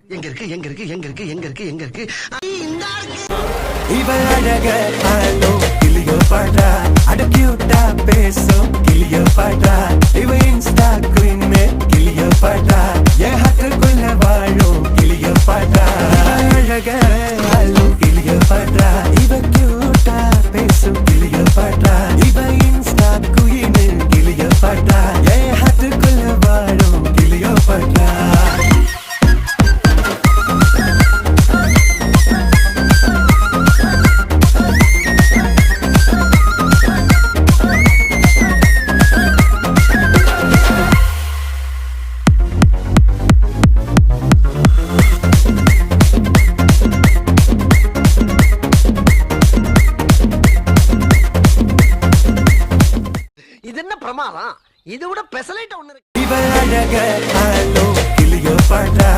எங்க இருக்கு எங்க இருக்கு எங்க இருக்கு எங்க இருக்கு எங்க இருக்கு இவள் அழக ஆளோ கிளியோ பாடா அட கியூட்டா பேசும் கிளியோ பாடா இவ இன்ஸ்டா குயின் கிளியோ பாடா என் ஹார்ட்டுக்குள்ள வாழும் கிளியோ பாடா அழக ஆளோ கிளியோ பாடா இவ கியூட்டா பேசும் கிளியோ பாடா இவ இன்ஸ்டா குயின் கிளியோ பாடா என் ஹார்ட்டுக்குள்ள வாழும் கிளியோ பாடா இது என்ன பிரமாதம்? இது விட பெசலைட் ஒண்ணு இருக்கு. இவள் அழக ஆளோ கிளியோ பாடா